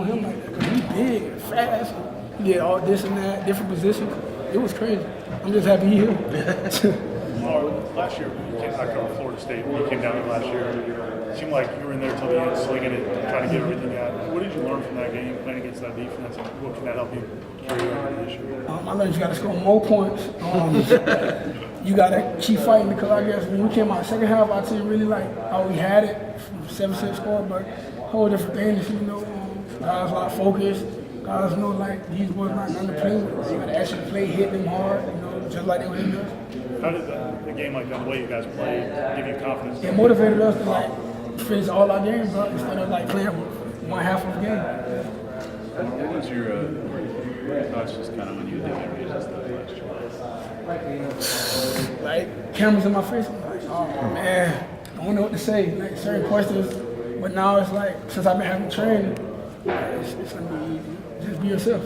on him like that. Cause he's big and fast. He did all this and that, different positions. It was crazy. I'm just happy he's here. Last year, I covered Florida State. When you came down there last year, it seemed like you were in there till the end, slinging it, trying to get everything out. What did you learn from that game, playing against that defense, and what can that help you carry over this year? I learned you got to score more points. You got to keep fighting because I guess when we came out second half, I'd say really like how we had it from 7-6 score, but whole different thing is, guys a lot of focus. Guys know like these boys not going to play with. You got to actually play, hit them hard, just like they were hitting us. How did the game like that, the way you guys played, give you confidence? It motivated us to like finish all our games up instead of like playing one half of the game. What was your thoughts just kind of when you did interviews and stuff last year? Like cameras in my face, I'm like, oh man, I don't know what to say. Like certain questions, but now it's like since I've been having training, it's gonna be easy. Just be yourself.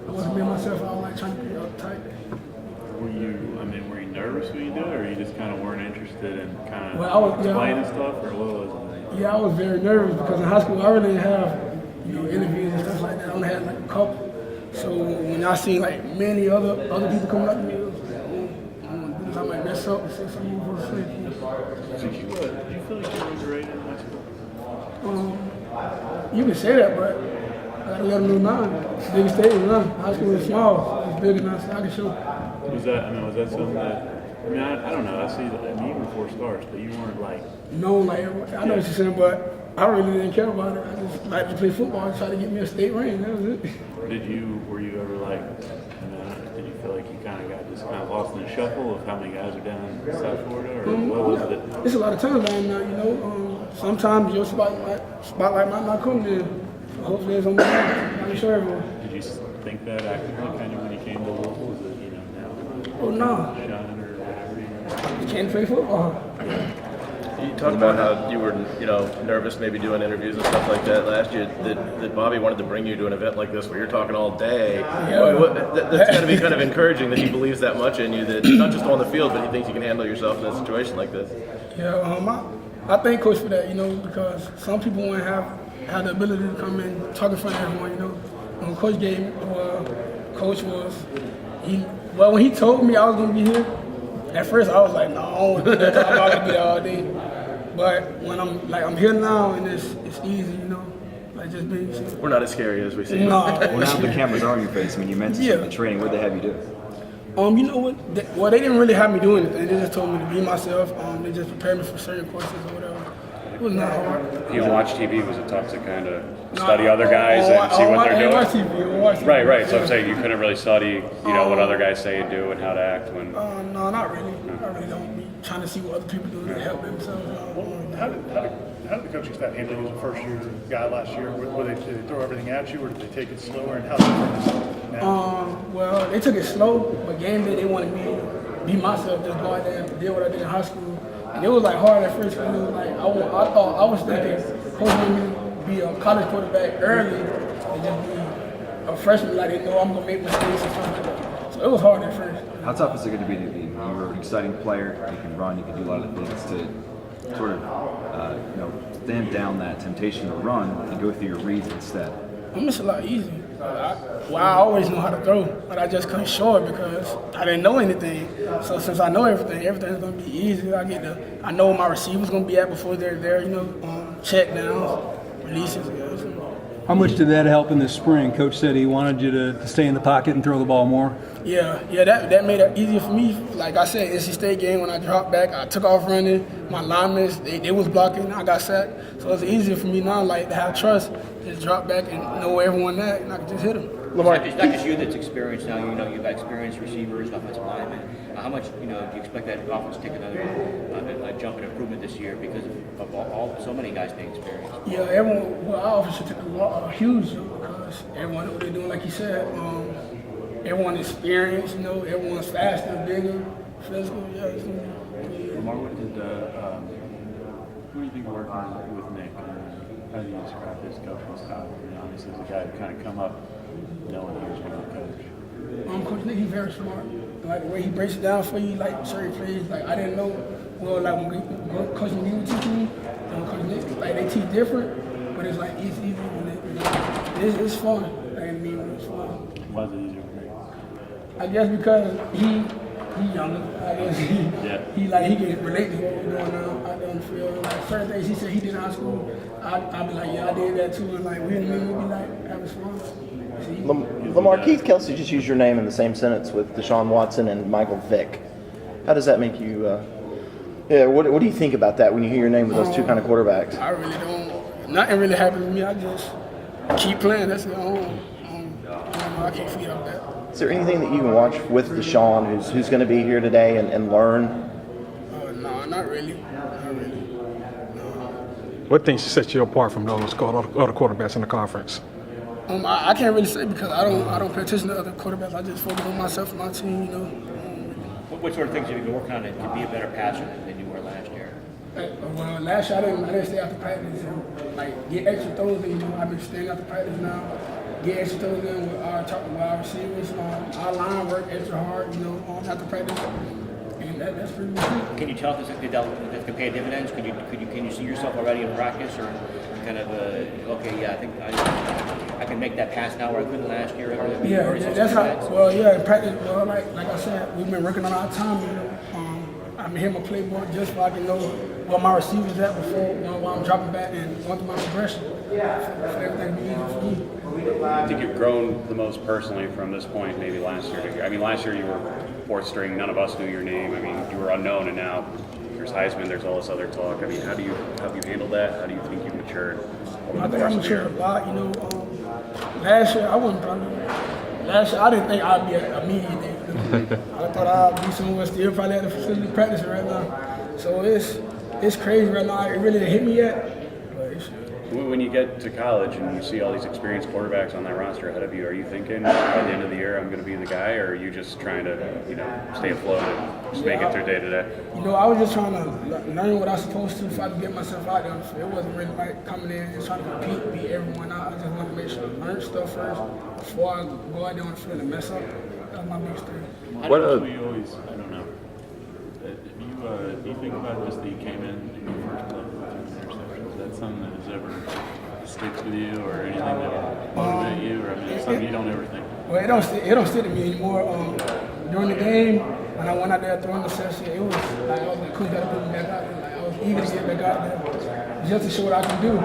I wasn't being myself. I was like trying to be uptight. Were you nervous when you did it, or you just kind of weren't interested in kind of explaining stuff, or what was it? Yeah, I was very nervous because in high school I really didn't have interviews and stuff like that. I only had like a couple. So when I see like many other people coming up to me, it was like, I might mess up and say something for the sake. Did you feel like you were underrated in high school? You can say that, but I gotta let them know now. It's the biggest stadium now. High school is small. It's big enough so I can show. Was that something that, I don't know, I see that even before stars, but you weren't like... No, like, I know what you're saying, but I really didn't care about it. I just liked to play football and try to get me a state ring. That was it. Were you ever like, did you feel like you kind of lost in the shuffle of how many guys are down in South Florida, or what was it? It's a lot of times down now, sometimes your spotlight might not come there. Hopefully it's on me. I'm sure everyone. Did you think that actively kind of when you came to Louisville? Is it, now? Oh, no. Shine or whatever? You can't play football. You talked about how you were, nervous maybe doing interviews and stuff like that last year. That Bobby wanted to bring you to an event like this where you're talking all day. Yeah. That's got to be kind of encouraging that he believes that much in you, that not just on the field, but he thinks you can handle yourself in a situation like this. Yeah, I thank Coach for that, because some people won't have the ability to come and talk in front of everyone, When Coach gave me, Coach was, when he told me I was going to be here, at first I was like, no, I don't want to do that. I'm going to be there all day. But when I'm here now and it's easy, like just being. We're not as scary as we seem. No. Well, now the cameras are on your face. When you mentioned the training, what did they have you do? You know what? They didn't really have me do anything. They just told me to be myself. They just prepared me for certain courses or whatever. It was not hard. You watch TV, was it tough to kind of study other guys and see what they're doing? Watch TV. Right. So I'm saying you couldn't really study, what other guys say and do and how to act when. No, not really. I really don't be trying to see what other people do to help themselves. How did the coaching staff handle you as a first-year guy last year? Did they throw everything at you, or did they take it slower? And how different is it now? Well, they took it slow, but game day they wanted me to be myself, just go out there and do what I did in high school. And it was like hard at first because I was thinking coach wanted me to be a college quarterback early and just be a freshman. Like they know I'm gonna make mistakes and stuff like that. So it was hard at first. How tough is it going to be to be? You were an exciting player. You can run. You can do a lot of things to sort of stand down that temptation to run and go through your reads instead. It's a lot easier. I always know how to throw, but I just couldn't show it because I didn't know anything. So since I know everything's gonna be easy. I know where my receiver's gonna be at before they're there. Check downs, releases. How much did that help in the spring? Coach said he wanted you to stay in the pocket and throw the ball more. Yeah, that made it easier for me. Like I said, NC State game when I dropped back, I took off running. My linemen, they was blocking. I got sacked, so it's easier for me now, like to have trust, just drop back and know where everyone at, and I can just hit them. Lamar, it's not just you that's experienced now. You've got experienced receivers, offensive linemen. How much do you expect that offense to take another jump in improvement this year because of so many guys being experienced? Yeah, our offense should take a huge jump because everyone knows what they're doing. Like you said, everyone is experienced. Everyone's faster, bigger, physical. Lamar, who do you think working with Nick? How do you describe his coaching style? Obviously, he's a guy who kind of come up knowing he was going to coach. Coach Nick, he's very smart. Like the way he breaks it down for you, like certain plays, like I didn't know. Well, like when Coach McGee was teaching me, Coach Nick, like they teach different, but it's like it's easy when they it's fun. It's fun. Why is it easier for you? I guess because he younger. I guess he can relate to what we're doing now out there on the field. Like certain things he said he did in high school, I'll be like, yeah, I did that too. And like we'll be like having fun. Lamar, Keith Kelsey just used your name in the same sentence with Deshaun Watson and Michael Vick. How does that make you? What do you think about that when you hear your name with those two kind of quarterbacks? I really don't. Nothing really happens to me. I just keep playing. That's the only. I can't forget about that. Is there anything that you can watch with Deshaun, who's going to be here today, and learn? No, not really. What things set you apart from those other quarterbacks in the conference? I can't really say because I don't pay attention to other quarterbacks. I just focus on myself and my team. What sort of things have you been working on to be a better passer than you were last year? Well, last year I didn't stay after practice and get extra throws in. I've been staying after practice now. Get extra throws in with our receivers. Our line work extra hard, after practice. And that's pretty much it. Can you tell if this can pay dividends? Can you see yourself already in practice, or kind of I think I can make that pass now where I couldn't last year? That's how. Well, in practice. Well, like I said, we've been working on our time. I'm hitting my playbook just so I can know where my receivers at before while I'm dropping back and going through my progression. For everything to be easy for me. I think you've grown the most personally from this point, maybe last year to here. I mean, last year you were fourth string. None of us knew your name. I mean, you were unknown, and now there's Heisman. There's all this other talk. I mean, how do you handle that? How do you think you've matured over I the think I course of the year? matured a lot. Last year I wasn't probably. Last year I didn't think I'd be a media day. I thought I'd be somewhere still probably at the facility practicing right now. So it's crazy right now. It really didn't hit me yet, but it should. When you get to college and you see all these experienced quarterbacks on that roster ahead of you, are you thinking by the end of the year I'm going to be the guy, or are you just trying to, stay afloat and just make it through day to day? I was just trying to learn what I was supposed to if I could get myself out there. So it wasn't really like coming in and trying to compete, beat everyone out. I just wanted to make sure I learned stuff first before I go out there on the field and mess up. That's my biggest thing. What we always, I don't know. Do you think about just that you came in your first play with 2 interceptions? Is that something that has ever sticks with you, or anything that would motivate you, or it's something you don't ever think? Well, it don't stick to me anymore. During the game, when I went out there throwing the session, it was like I was like, coach, gotta put me back out there. Like I was eager to get back out there just to show what I can do.